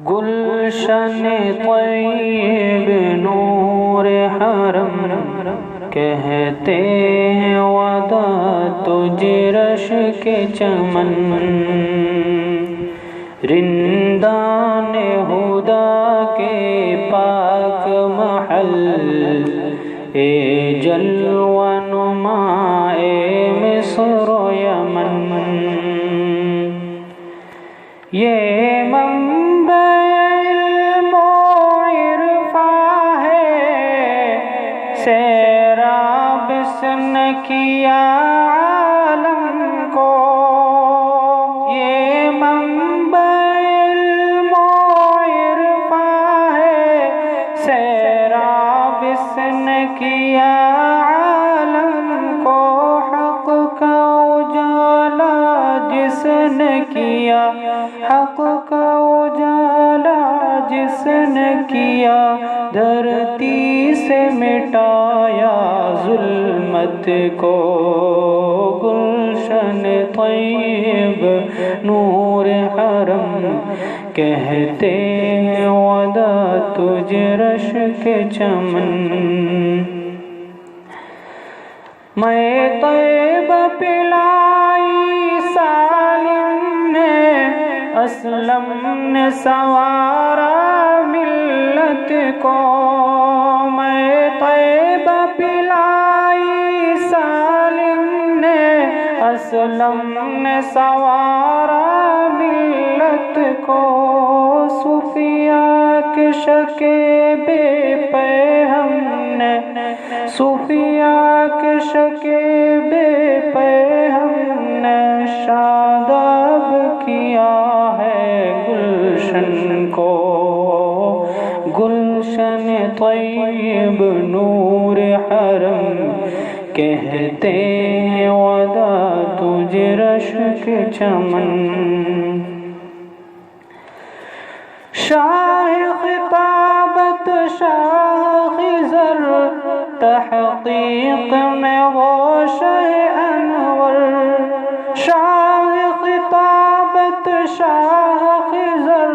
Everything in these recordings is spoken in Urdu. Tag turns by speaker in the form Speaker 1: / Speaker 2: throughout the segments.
Speaker 1: گلشن طیب نور حرم کہتے ہیں وداع تجھ رشک چمن، رندان ہدا کے پاک محل، اے جلوہ نما اے مصر و یمن، یہ منبع علم و عرفان ہے، سیراب اس نے کیا عالم کو، یہ منبع علم و عرفان ہے، سیراب اس نے کیا عالم کو، حق کا اجالا جس نے کیا، حق کا اجالا جس نے کیا، دھرتی سے مٹایا ظلمت کو، گلشن طیب نور حرم کہتے ہیں وداع تجھ رشک چمن، میں طیبہ پلائی سالم نے، اسلم نے سنوارا ملت کو، میں طیبہ پلائی سالم نے، اسلم نے سنوارا ملت کو، صوفیاء کے شکے بے پے ہم نے، صوفیاء کے شکے بے پے ہم نے، شاداب کیا ہے گلشن کو، گلشن طیب نور حرم کہتے ہیں وداع تجھ رشک چمن، شاہ خطابت شاہ خضر، تحقیق میں وہ شہ انور، شاہ خطابت شاہ خضر،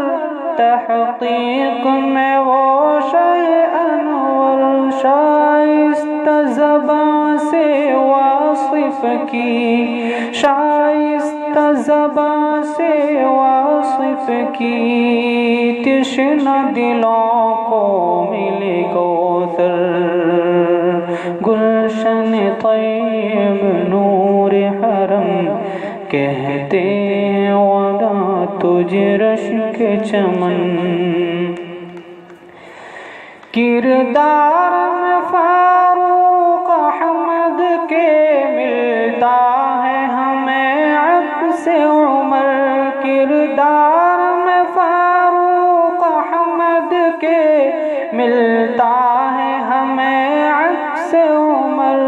Speaker 1: تحقیق میں وہ شہ انور، شائستہ زباں سے واصف کی، شائستہ زباں سے واصف کی، تشنہ دلوں کو ملے کوثر، گلشن طیب نور حرم کہتے ہیں وداع تجھ رشک چمن، کردار میں فاروق احمد کے ملتا ہے ہمیں عکس عمر، کردار میں فاروق احمد کے ملتا ہے ہمیں عکس عمر،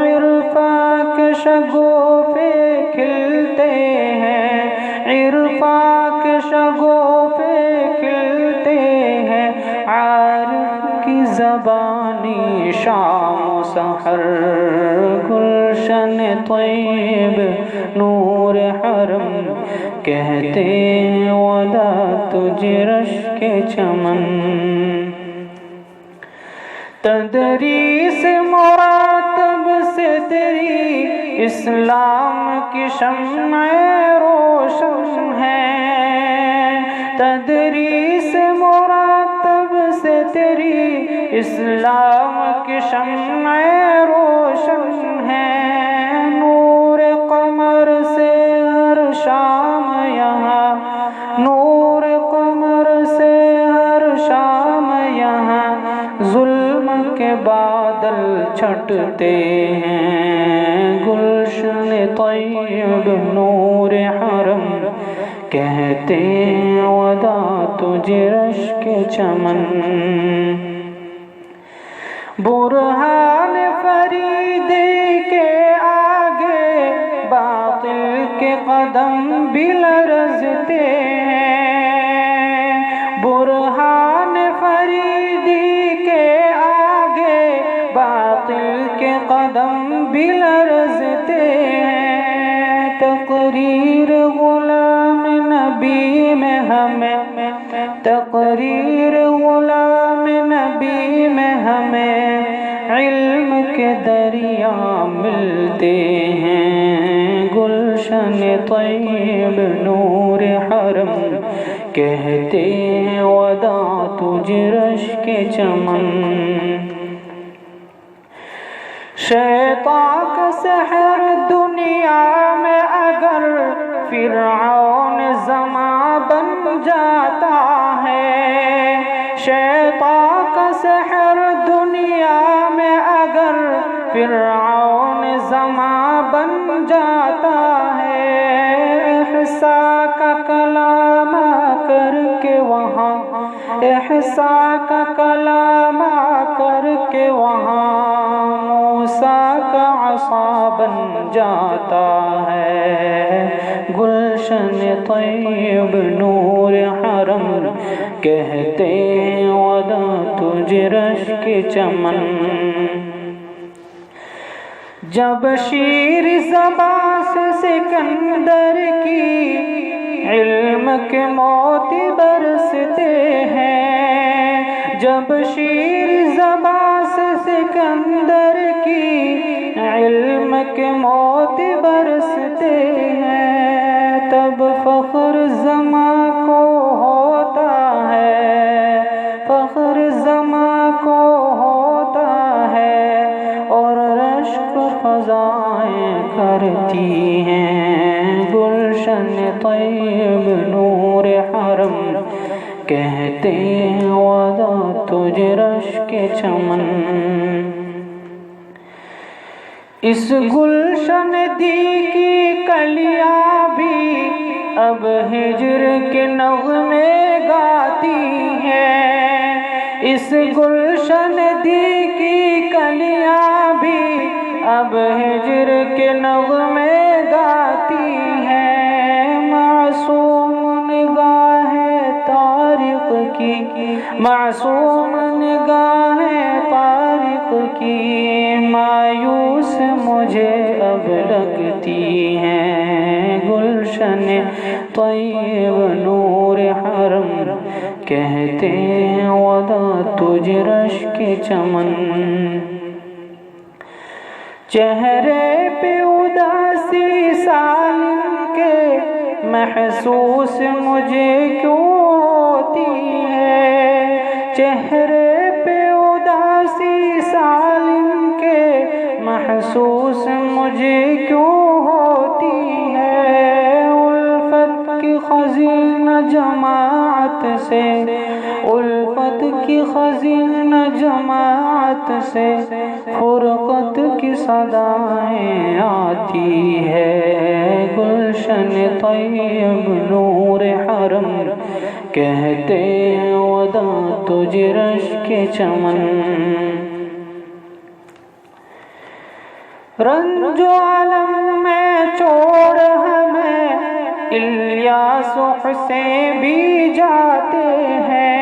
Speaker 1: عرفان کے شگوفے کھلتے ہیں، عرفان کے شگوفے کھلتے ہیں، عارف کی زبانی شام و سحر، گلشن طیب نور حرم کہتے ہیں وداع تجھ رشک چمن، تدریس مراتب سے تیری اسلام کی شمع روشن ہے، تدریس مراتب سے تیری اسلام کی شمع روشن ہے، نور قمر سے ہر شام یہاں، نور قمر سے ہر شام یہاں، ظلم کے بادل چھٹتے ہیں، گلشن طیب نور حرم کہتے ہیں وداع تجھ رشک چمن، برہان فرید کے آگے باطل کے قدم بھی لرزتے ہیں، برہان فریدی کے آگے باطل کے قدم بھی لرزتے ہیں، تقریر غلام نبی میں ہمیں تقریر غلام نبی میں ہمیں علم کے دریا ملتے ہیں، گلشن طیب نور حرم کہتے ہیں وداع تجھ رشک چمن۔ شیطان کا سحر دنیا میں اگر فرعون زماں بن جاتا ہے، شیطان کا سحر دنیا میں اگر فرعون زماں بن جاتا ہے، احسا کا کلام کر کے وہاں، احسا کا کلام کر کے وہاں موسیٰ کا عصا بن جاتا ہے، گلشن طیب نور حرم کہتے ہیں وداع تجھ رشک چمن۔ جب شیر زباں سے سکندر کی علم کے موتی برستے ہیں، جب شیر زباں سے سکندر کی علم کے موتی برستے ہیں، تب فخر زماں کو ہوتا ہے، فخر زماں کو ہوتا ہے، اور رشک فضائیں کرتی ہیں، گلشن طیب نور حرم کہتے ہیں وداع تجھ رشک چمن۔ اس گلشن دی کی کلیاں بھی اب ہجر کے نغمے گاتی ہیں، اس گلشن دی کی کلیاں بھی اب ہجر کے نغمے گاتی ہیں، معصوم نگاہ طارق کی، معصوم نگاہ طارق کی مایوس مجھے اب لگتی ہیں، گلشن طیب نور حرم کہتے ہیں وداع تجھ رشک چمن۔ چہرے پہ اداسی سالم کے محسوس مجھے کیوں ہوتی ہے، چہرے پہ اداسی سالم کے محسوس مجھے کیوں ہوتی ہے، الفت کی خزینہ جماعت سے، الفت کی خزینہ جماعت سے فرقت کی صدائیں آتی ہے، گلشن طیب نور حرم کہتے ہیں وداع تجھ رشک چمن۔ رنج و علم میں چھوڑ ہمیں الیاس و حسین بھی جاتے ہیں،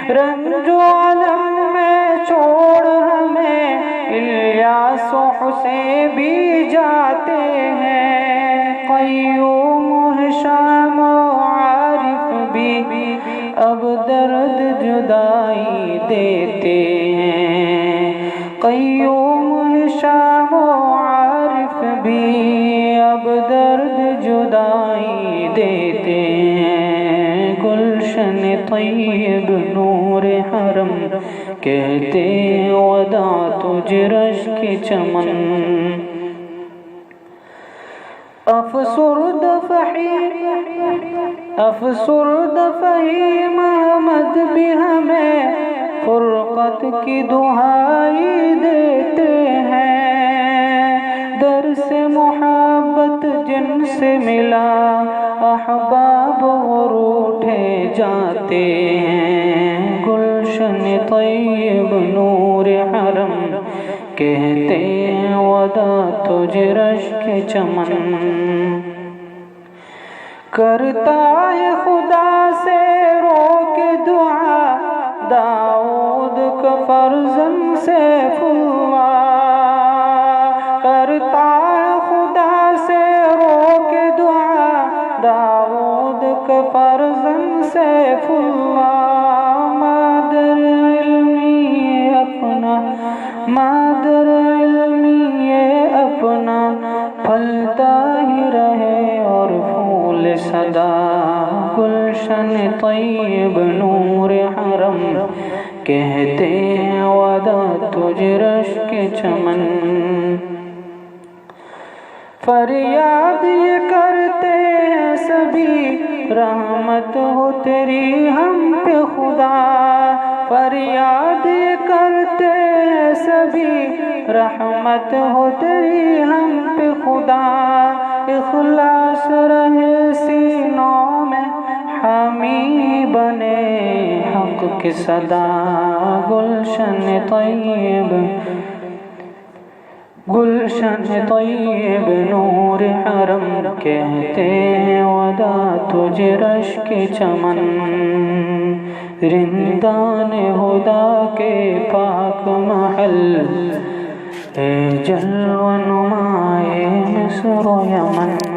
Speaker 1: رنج و علم میں چھوڑ ہمیں الیاس و حسین بھی جاتے ہیں، قیوم و ہشام و عارف بھی اب درد جدائی دیتے ہیں، قیوم ہشام و عارف بھی اب درد جدائی دیتے ہیں، گلشن طیب نور حرم کہتے ہیں وداع تجھ رشک چمن۔ افسردہ فہیم احمد بھی ہمیں فرقت کی دہائی دیتے ہیں، درس محبت جن سے ملا احباب وہ روٹھے جاتے ہیں، گلشن طیب نور حرم کہتے ہیں وداع تجھ رشک چمن۔ کرتا ہے خدا سے رو کے دعا داؤد کا فرزند سیف اللہ، کرتا ہے خدا سے رو کے دعا داؤد کا فرزند فرزند سیف اللہ، مادر علمی اپنا، مادر علمی اپنا پھلتا ہی رہے اور پھول صدا، گلشن طیب نور حرم کہتے ہیں ودا تجھ رشک چمن، فریاد یہ کرتے ہیں سبھی رحمت ہو تیری ہم پہ خدا، فریاد یہ کرتے ہیں سبھی رحمت ہو تیری ہم پہ خدا، اخلاص رہے سینوں میں حامی بنے حق کی صدا، گلشن طیب، گلشن طیب نور حرم کہتے ہیں ودا تجھ رشک چمن، رندان ہدا کے پاک محل اے جلوہ نمائے مصر و یمن۔